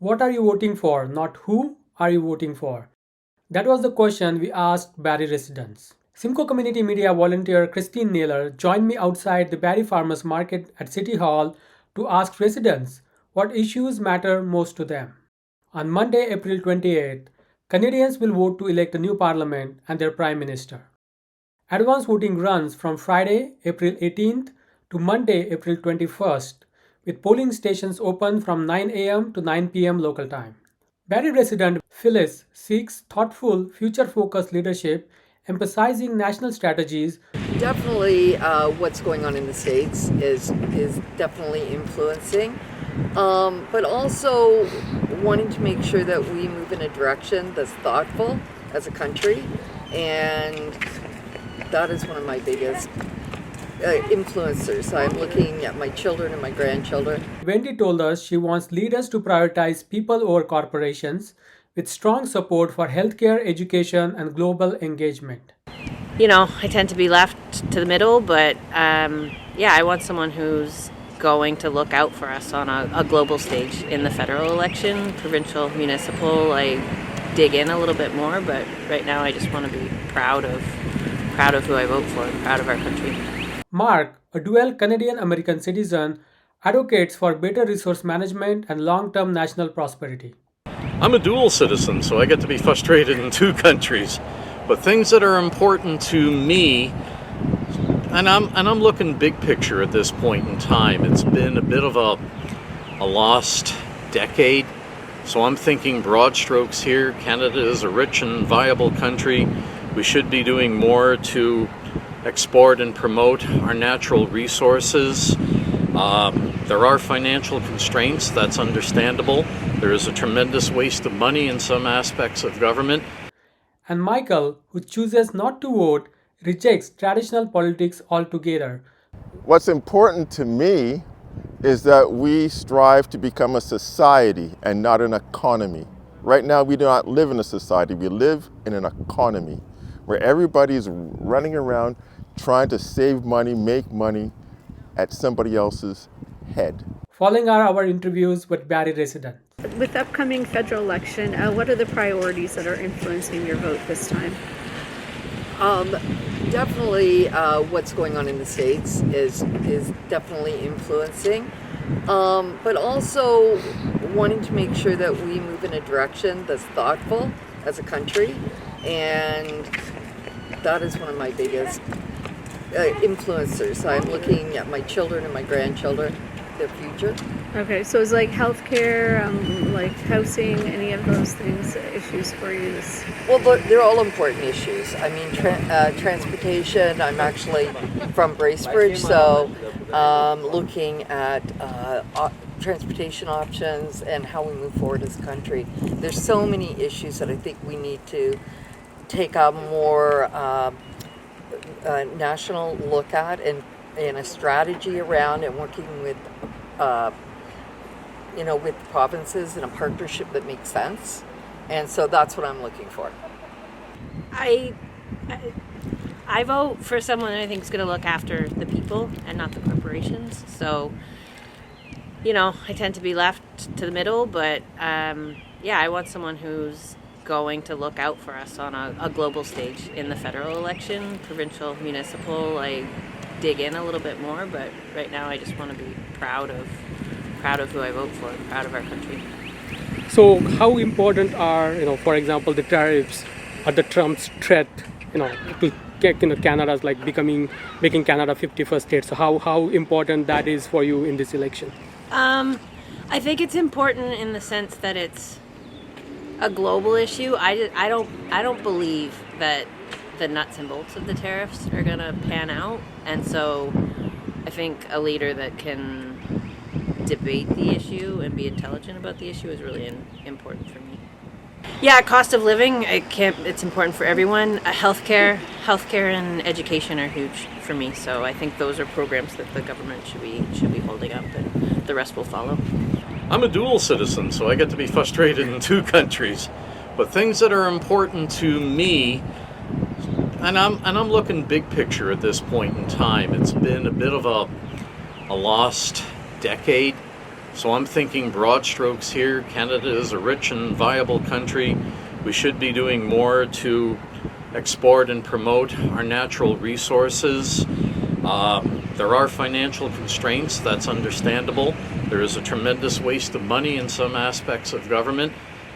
What are you voting for? Not who are you voting for? That was the question we asked Barrie residents. Simcoe Community Media volunteer Christine Nayler joined me outside the Barrie Farmers Market at City Hall to ask residents what issues matter most to them. On Monday, April 28th, Canadians will vote to elect a new parliament and their prime minister. Advance voting runs from Friday, April 18th to Monday, April 21st, with polling stations open from 9 a.m. to 9 p.m. local time. Barrie resident Phyllis seeks thoughtful, future focused leadership, emphasizing national strategies. Definitely, what's going on in the States is definitely influencing, but also wanting to make sure that we move in a direction that's thoughtful as a country, and that is one of my biggest influencers. I'm looking at my children and my grandchildren. Wendy told us she wants leaders to prioritize people over corporations, with strong support for healthcare, education, and global engagement. I tend to be left to the middle, but I want someone who's going to look out for us on a global stage in the federal election, provincial, municipal. I dig in a little bit more, but right now I just want to be proud of who I vote for and proud of our country. Mark, a dual Canadian American citizen, advocates for better resource management and long term national prosperity. I'm a dual citizen, so I get to be frustrated in two countries. But things that are important to me, and I'm looking big picture at this point in time. It's been a bit of a lost decade. So I'm thinking broad strokes here. Canada is a rich and viable country. We should be doing more to export and promote our natural resources. There are financial constraints, that's understandable. There is a tremendous waste of money in some aspects of government. And Michael, who chooses not to vote, rejects traditional politics altogether. What's important to me is that we strive to become a society and not an economy. Right now, we do not live in a society, we live in an economy where everybody is running around trying to save money, make money at somebody else's head. Following are our interviews with Barrie residents. With the upcoming federal election, what are the priorities that are influencing your vote this time? Definitely, what's going on in the States is definitely influencing, but also wanting to make sure that we move in a direction that's thoughtful as a country, and that is one of my biggest influencers. I'm looking at my children and my grandchildren, their future. Okay, so it's like healthcare, like housing, any of those things, issues for you? Well, they're all important issues. I mean, transportation. I'm actually from Bracebridge, so looking at transportation options and how we move forward as a country. There's so many issues that I think we need to take a more national look at and a strategy around, and working with with provinces in a partnership that makes sense. And so that's what I'm looking for. I vote for someone that I think is going to look after the people and not the corporations. So, I tend to be left to the middle, but I want someone who's going to look out for us on a global stage in the federal election, provincial, municipal. I dig in a little bit more, but right now I just want to be proud of who I vote for and proud of our country. So, how important are, for example, the tariffs or the Trump's threat, to get, Canada's like making Canada 51st state? So, how important that is for you in this election? I think it's important in the sense that it's a global issue. I don't believe that the nuts and bolts of the tariffs are going to pan out, and so I think a leader that can debate the issue and be intelligent about the issue is really important for me. Yeah, cost of living, it's important for everyone. Healthcare and education are huge for me, so I think those are programs that the government should be holding up, and the rest will follow. I'm a dual citizen, so I get to be frustrated in two countries. But things that are important to me, and I'm looking big picture at this point in time. It's been a bit of a lost decade. So I'm thinking broad strokes here. Canada is a rich and viable country. We should be doing more to export and promote our natural resources. There are financial constraints, that's understandable. There is a tremendous waste of money in some aspects of government.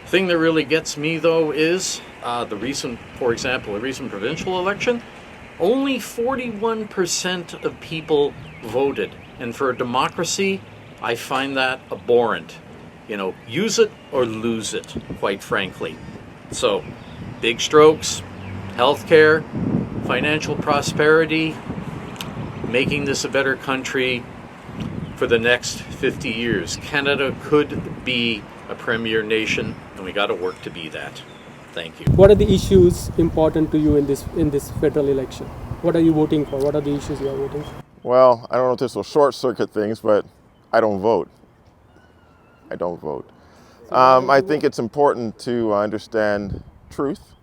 The thing that really gets me, though, is for example, the recent provincial election, only 41% of people voted. And for a democracy, I find that abhorrent. Use it or lose it, quite frankly. So, big strokes, healthcare, financial prosperity, making this a better country for the next 50 years. Canada could be a premier nation, and we got to work to be that. Thank you. What are the issues important to you in this federal election? What are you voting for? What are the issues you are voting for? Well, I don't know if this will short circuit things, but I don't vote. I don't vote. I think it's important to understand truth.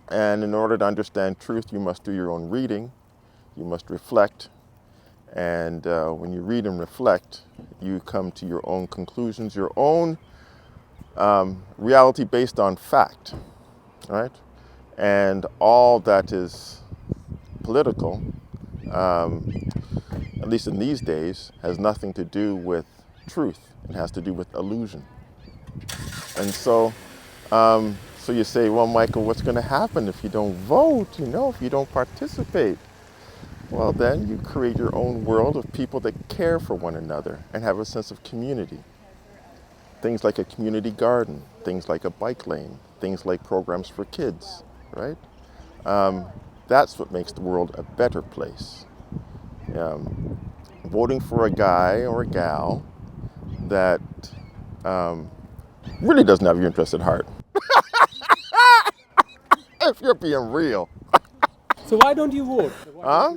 And in order to understand truth, you must do your own reading. You must reflect. And when you read and reflect, you come to your own conclusions, your own reality based on fact, right? And all that is political, at least in these days, has nothing to do with truth. It has to do with illusion. And so you say, well, Michael, what's going to happen if you don't vote, if you don't participate? Well, then you create your own world of people that care for one another and have a sense of community. Things like a community garden, things like a bike lane, things like programs for kids, right? That's what makes the world a better place. Voting for a guy or a gal that really doesn't have your interest at heart. If you're being real. So why don't you vote? Huh?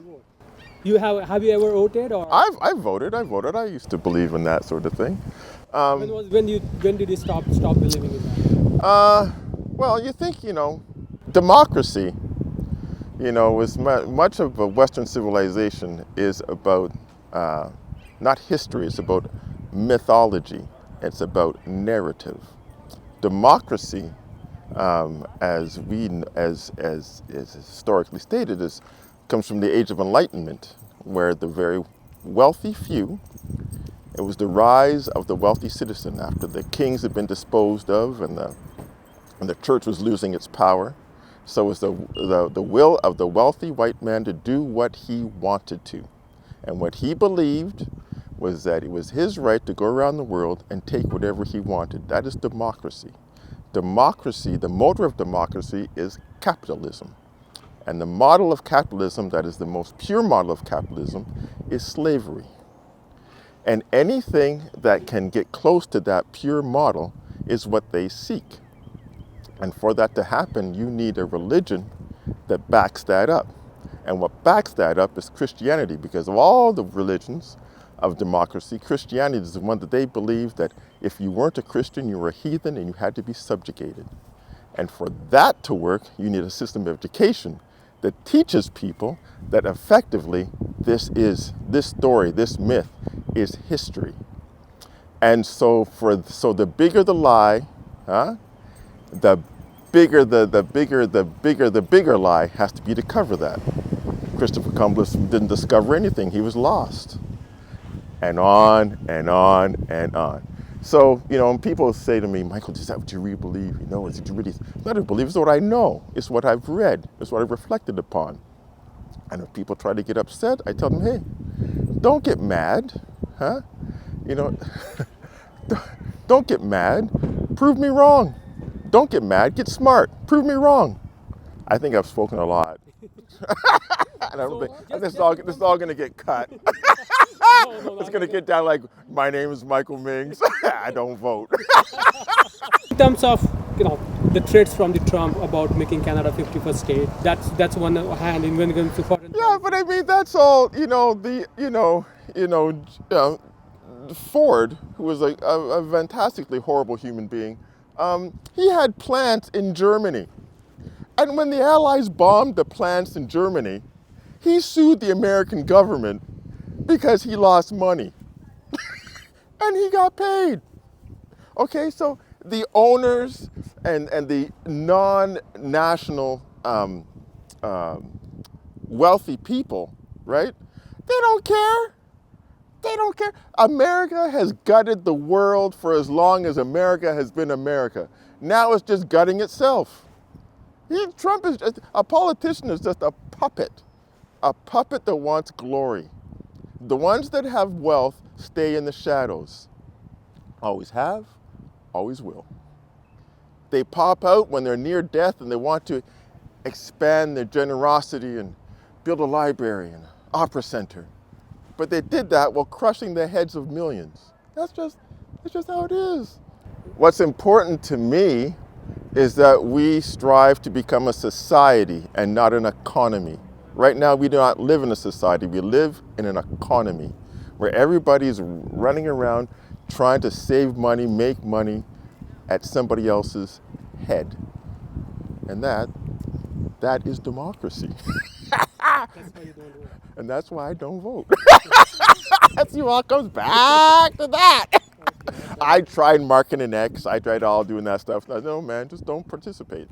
Have you ever voted or? I've voted. I used to believe in that sort of thing. When did you stop believing in that? Well, you think, democracy, was much of a Western civilization is about not history, it's about mythology, it's about narrative. Democracy, as historically stated, comes from the Age of Enlightenment, where the very wealthy few, it was the rise of the wealthy citizen after the kings had been disposed of and the church was losing its power. So it was the will of the wealthy white man to do what he wanted to. And what he believed was that it was his right to go around the world and take whatever he wanted. That is democracy. Democracy, the motor of democracy is capitalism. And the model of capitalism, that is the most pure model of capitalism, is slavery. And anything that can get close to that pure model is what they seek. And for that to happen, you need a religion that backs that up. And what backs that up is Christianity, because of all the religions of democracy, Christianity is the one that they believe that if you weren't a Christian, you were a heathen and you had to be subjugated. And for that to work, you need a system of education that teaches people that effectively this story, this myth is history. And so the bigger the lie, the bigger lie has to be to cover that. Christopher Columbus didn't discover anything, he was lost. And on and on and on. So, when people say to me, Michael, is that what you really believe? Is it really? It's not what I believe, it's what I know. It's what I've read. It's what I've reflected upon. And if people try to get upset, I tell them, hey, don't get mad, don't get mad. Prove me wrong. Don't get mad, get smart. Prove me wrong. I think I've spoken a lot. And I don't think this is all going to get cut. It's going to get down like, my name is Michael Mings. I don't vote. In terms of the threats from the Trump about making Canada 51st state, that's one hand in when it comes to foreign. Yeah, but I mean that's all. Ford, who was a fantastically horrible human being, he had plants in Germany, and when the Allies bombed the plants in Germany, he sued the American government because he lost money. and he got paid. Okay, so the owners and the non-national wealthy people, right? They don't care. They don't care. America has gutted the world for as long as America has been America. Now it's just gutting itself. Trump is just, a politician is just a puppet that wants glory. The ones that have wealth stay in the shadows. Always have, always will. They pop out when they're near death and they want to expand their generosity and build a library and an opera center. But they did that while crushing the heads of millions. That's just how it is. What's important to me is that we strive to become a society and not an economy. Right now, we do not live in a society, we live in an economy where everybody's running around trying to save money, make money at somebody else's head. And that is democracy. And that's why I don't vote. See, all comes back to that. I tried marking an X. I tried all doing that stuff. No, man, just don't participate.